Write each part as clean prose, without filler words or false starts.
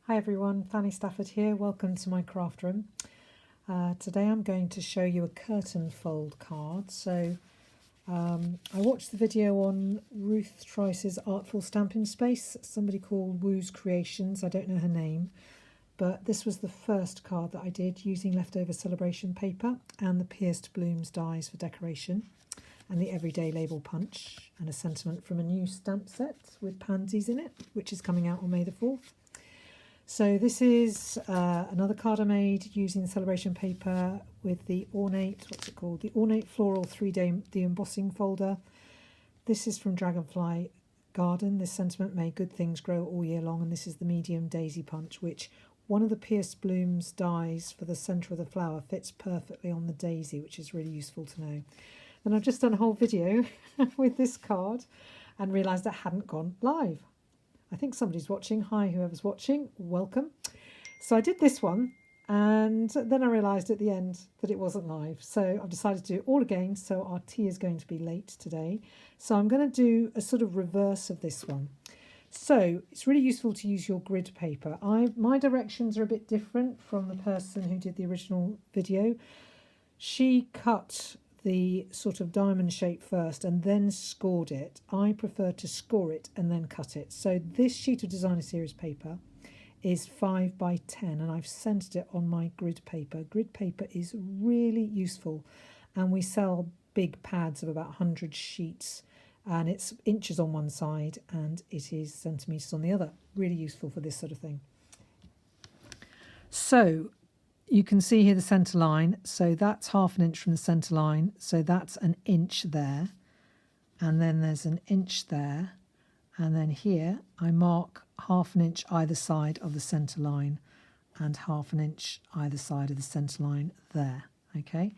Hi everyone, Fanny Stafford here. Welcome to my craft room. Today I'm going to show you a curtain fold card. I watched the video on Ruth Trice's Artful Stamping Space, somebody called Woo's Creations, I don't know her name, but this was the first card that I did using leftover celebration paper and the pierced blooms dies for decoration and the everyday label punch and a sentiment from a new stamp set with pansies in it, which is coming out on May the 4th. So this is another card I made using celebration paper with the ornate, the ornate floral 3D embossing folder. This is from Dragonfly Garden. This sentiment, may good things grow all year long, and this is the medium daisy punch, which one of the pierced blooms dies for the centre of the flower fits perfectly on the daisy, which is really useful to know. Then I've just done a whole video with this card and realised it hadn't gone live. I think somebody's watching. Hi, whoever's watching, welcome. So I did this one, and then I realised at the end that it wasn't live. So I've decided to do it all again. So our tea is going to be late today. So I'm going to do a sort of reverse of this one. So it's really useful to use your grid paper. My directions are a bit different from the person who did the original video. She cut the sort of diamond shape first and then scored it. I prefer to score it and then cut it. So this sheet of Designer Series paper is 5 by 10 and I've centered it on my grid paper. Grid paper is really useful and we sell big pads of about 100 sheets and it's inches on one side and it is centimetres on the other. Really useful for this sort of thing. So you can see here the centre line, so that's ½ inch from the centre line, so that's an inch there, and then there's an inch there, and then here I mark ½ inch either side of the centre line and ½ inch either side of the centre line there. Okay,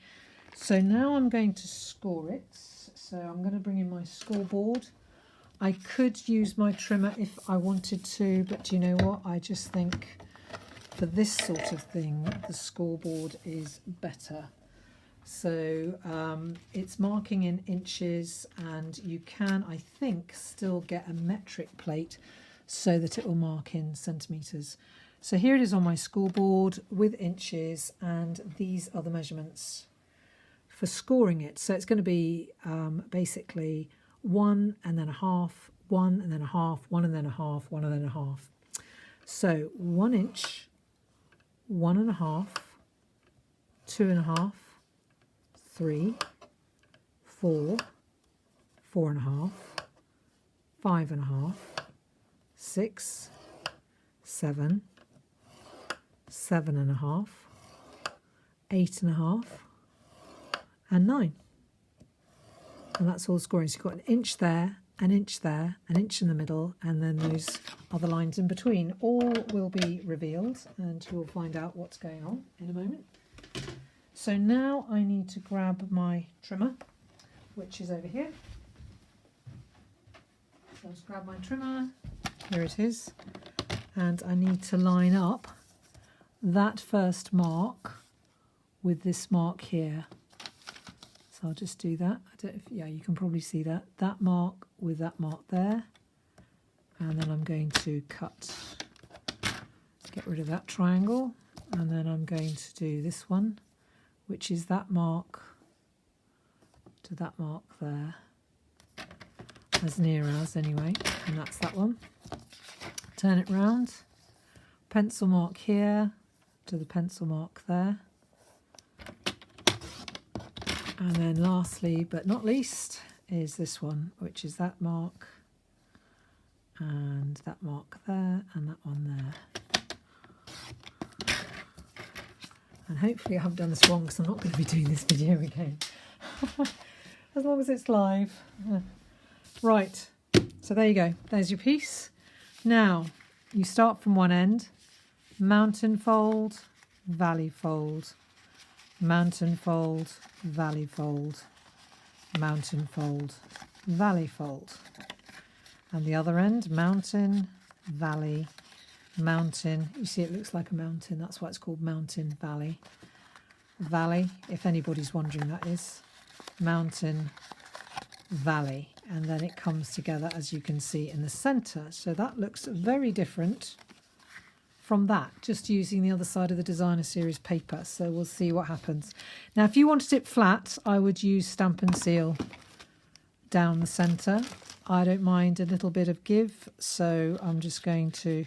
so now I'm going to score it. So I'm going to bring in my scoreboard. I could use my trimmer if I wanted to, but do you know what, I just think for this sort of thing, the scoreboard is better. So it's marking in inches and you can, I think, still get a metric plate so that it will mark in centimetres. So here it is on my scoreboard with inches and these are the measurements for scoring it. So it's going to be basically 1 and then a half, 1 and then a half, 1 and then a half, 1 and then a half. So 1 inch, 1.5, 2.5, 3, 4, 4.5, 5.5, 6, 7, 7.5, 8.5, and 9. And that's all scoring. So you've got an inch there, an inch there, an inch in the middle, and then those other lines in between. All will be revealed and we'll find out what's going on in a moment. So now I need to grab my trimmer, which is over here. So I'll just grab my trimmer, here it is, and I need to line up that first mark with this mark here. So I'll just do that. I don't know if, yeah, you can probably see that. That mark with that mark there. And then I'm going to cut, get rid of that triangle. And then I'm going to do this one, which is that mark to that mark there. As near as anyway. And that's that one. Turn it round. Pencil mark here to the pencil mark there. And then lastly, but not least, is this one, which is that mark and that mark there and that one there. And hopefully I haven't done this wrong because I'm not going to be doing this video again. As long as it's live. Right, so there you go. There's your piece. Now, you start from one end, mountain fold, valley fold, mountain fold, valley fold, mountain fold, valley fold. And the other end, mountain, valley, mountain. You see it looks like a mountain, that's why it's called mountain valley. Valley, if anybody's wondering, that is. Mountain, valley. And then it comes together, as you can see, in the centre. So that looks very different from that, just using the other side of the Designer Series paper. So we'll see what happens. Now, if you wanted it flat, I would use Stamp and Seal down the centre. I don't mind a little bit of give, so I'm just going to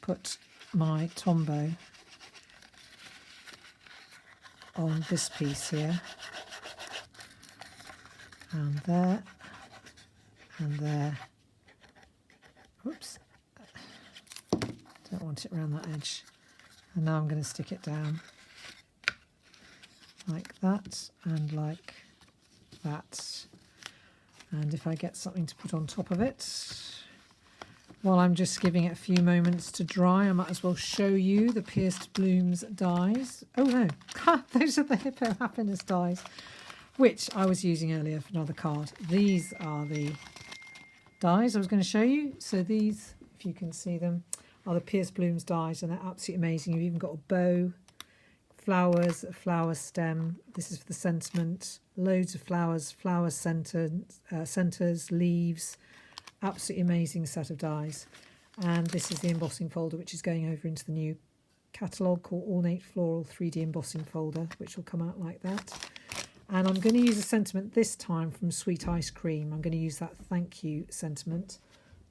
put my Tombow on this piece here, and there, and there. Oops, don't want it around that edge. And now I'm going to stick it down like that and like that. And if I get something to put on top of it, while I'm just giving it a few moments to dry, I might as well show you the Pierced Blooms dies. Oh no, those are the Hippo Happiness dies, which I was using earlier for another card. These are the dies I was going to show you. So these, if you can see them, are the Pierced Blooms dies, and they're absolutely amazing. You've even got a bow, flowers, a flower stem. This is for the sentiment. Loads of flowers, flower centres, leaves. Absolutely amazing set of dies. And this is the embossing folder, which is going over into the new catalogue called Ornate Floral 3D Embossing Folder, which will come out like that. And I'm going to use a sentiment this time from Sweet Ice Cream. I'm going to use that thank you sentiment.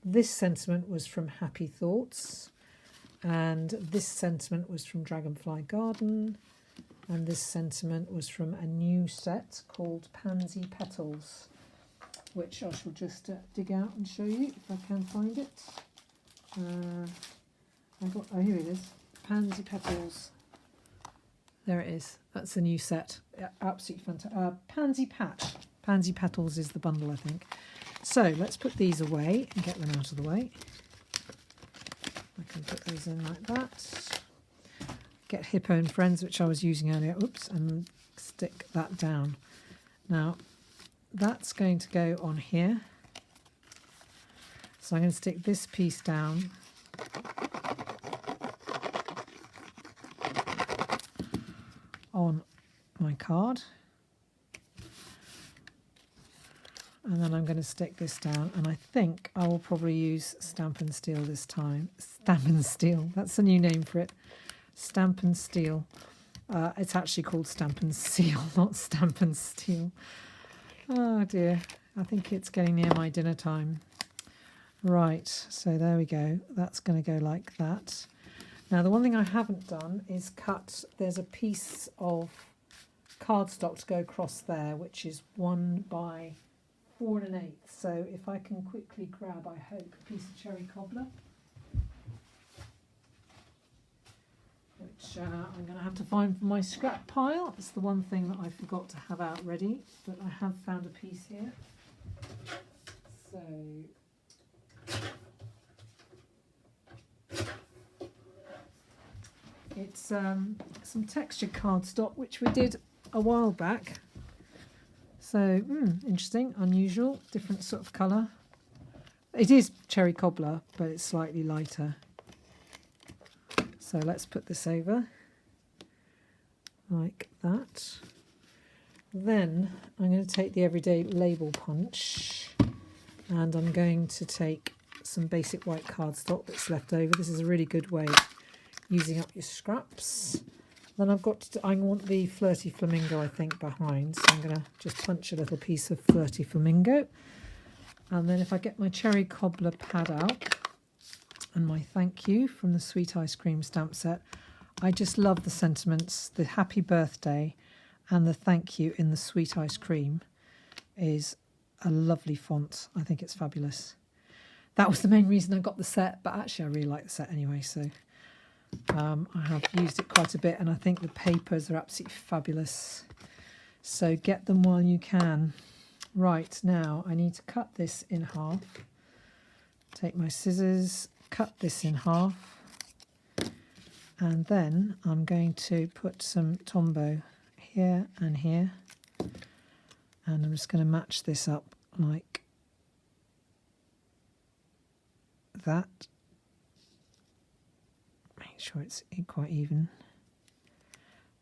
This sentiment was from Happy Thoughts. And this sentiment was from Dragonfly Garden. And this sentiment was from a new set called Pansy Petals, which I shall just dig out and show you if I can find it. Oh, here it is. Pansy Petals. There it is. That's the new set. Yeah, absolutely fantastic. Pansy Patch. Pansy Petals is the bundle, I think. So let's put these away and get them out of the way. I can put those in like that. Get Hippo and Friends, which I was using earlier. Oops, and stick that down. Now, that's going to go on here. So I'm going to stick this piece down. On my card. And then I'm going to stick this down, and I think I will probably use Stamp and Steel this time. Stamp and Steel, that's a new name for it. Stamp and Steel. It's actually called Stamp and Seal, not Stamp and Steel. Oh dear, I think it's getting near my dinner time. Right, so there we go. That's going to go like that. Now the one thing I haven't done is cut, there's a piece of cardstock to go across there, which is 1 by 4 1/8. So if I can quickly grab, I hope, a piece of cherry cobbler, which I'm going to have to find from my scrap pile. It's the one thing that I forgot to have out ready, but I have found a piece here. So it's some textured cardstock, which we did a while back. So interesting, unusual, different sort of colour. It is cherry cobbler, but it's slightly lighter. So let's put this over like that. Then I'm going to take the Everyday Label Punch, and I'm going to take some basic white cardstock that's left over. This is a really good way of using up your scraps. Then I want the Flirty Flamingo, I think, behind. So I'm going to just punch a little piece of Flirty Flamingo. And then if I get my cherry cobbler pad out and my thank you from the Sweet Ice Cream stamp set, I just love the sentiments. The happy birthday and the thank you in the Sweet Ice Cream is a lovely font. I think it's fabulous. That was the main reason I got the set, but actually I really like the set anyway, so I have used it quite a bit, and I think the papers are absolutely fabulous. So get them while you can. Right, now I need to cut this in half. Take my scissors, cut this in half, and then I'm going to put some Tombow here and here, and I'm just going to match this up like that. Make sure it's quite even,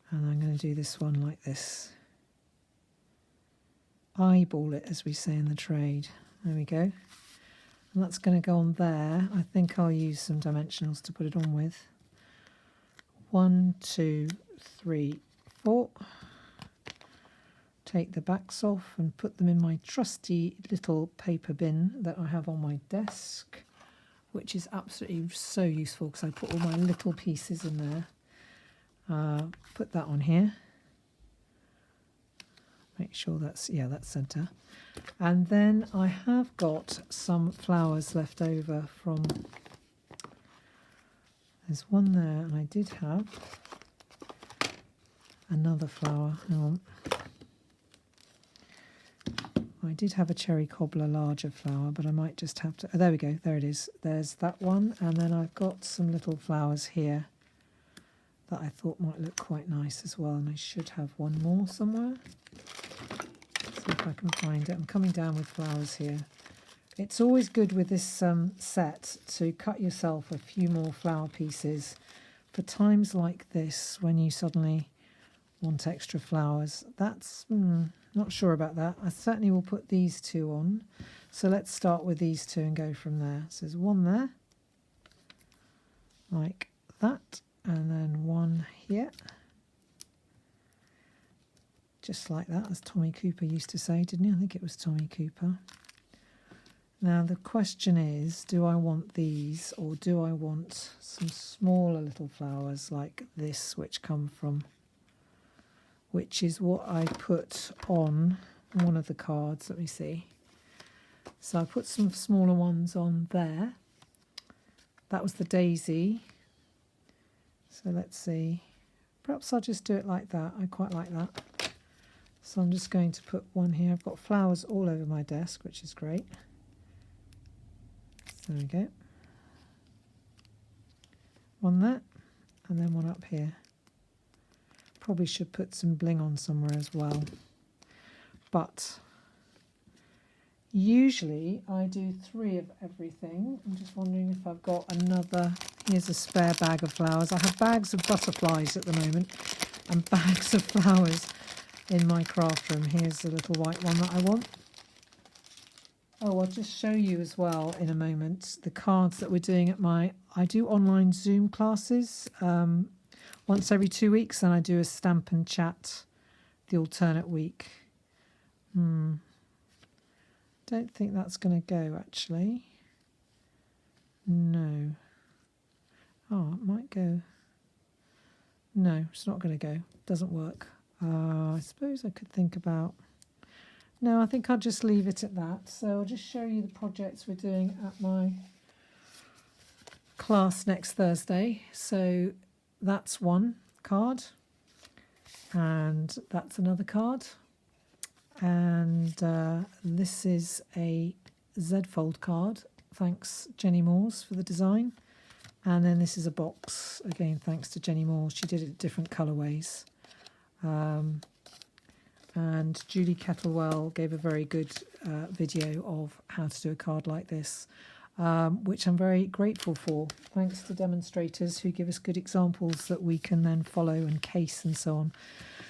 and I'm going to do this one like this. Eyeball it, as we say in the trade. There we go. And that's going to go on there. I think I'll use some dimensionals to put it on with. 1, 2, 3, 4. Take the backs off and put them in my trusty little paper bin that I have on my desk, which is absolutely so useful because I put all my little pieces in there. Put that on here. Make sure that's centre. And then I have got some flowers left over from, there's one there, and I did have another flower. Hang on. I did have a cherry cobbler larger flower, but I might just have to, oh, there we go, there it is. There's that one, and then I've got some little flowers here that I thought might look quite nice as well, and I should have one more somewhere. See if I can find it. I'm coming down with flowers here. It's always good with this set to cut yourself a few more flower pieces for times like this when you suddenly want extra flowers. That's not sure about that. I certainly will put these two on. So let's start with these two and go from there. So there's one there, like that, and then one here. Just like that, as Tommy Cooper used to say, didn't he? I think it was Tommy Cooper. Now the question is, do I want these or do I want some smaller little flowers like this, which is what I put on one of the cards. Let me see. So I put some smaller ones on there. That was the daisy. So let's see. Perhaps I'll just do it like that. I quite like that. So I'm just going to put one here. I've got flowers all over my desk, which is great. So there we go. One there, and then one up here. Probably should put some bling on somewhere as well. But usually I do 3 of everything. I'm just wondering if I've got another. Here's a spare bag of flowers. I have bags of butterflies at the moment and bags of flowers in my craft room. Here's the little white one that I want. Oh, I'll just show you as well in a moment the cards that we're doing at I do online Zoom classes once every 2 weeks, and I do a stamp and chat the alternate week. Don't think that's going to go actually. No. Oh, it might go. No, it's not going to go. Doesn't work. I suppose I could think about... No, I think I'll just leave it at that. So I'll just show you the projects we're doing at my class next Thursday. So that's one card, and that's another card, and this is a Z-fold card. Thanks Jenny Moores for the design. And then this is a box, again thanks to Jenny Moores. She did it different colourways. And Julie Kettlewell gave a very good video of how to do a card like this, which I'm very grateful for. Thanks to demonstrators who give us good examples that we can then follow and case and so on.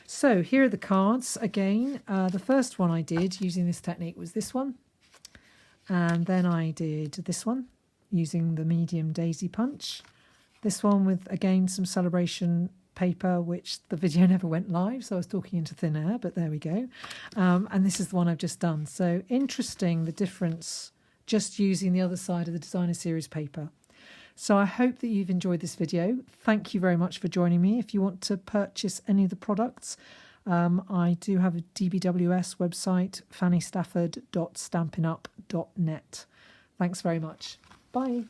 So here are the cards again. The first one I did using this technique was this one. And then I did this one using the medium daisy punch. This one with, again, some celebration paper, which the video never went live, so I was talking into thin air, but there we go. And this is the one I've just done. So interesting, the difference just using the other side of the Designer Series paper. So I hope that you've enjoyed this video. Thank you very much for joining me. If you want to purchase any of the products, I do have a DBWS website, fannystafford.stampinup.net. Thanks very much. Bye.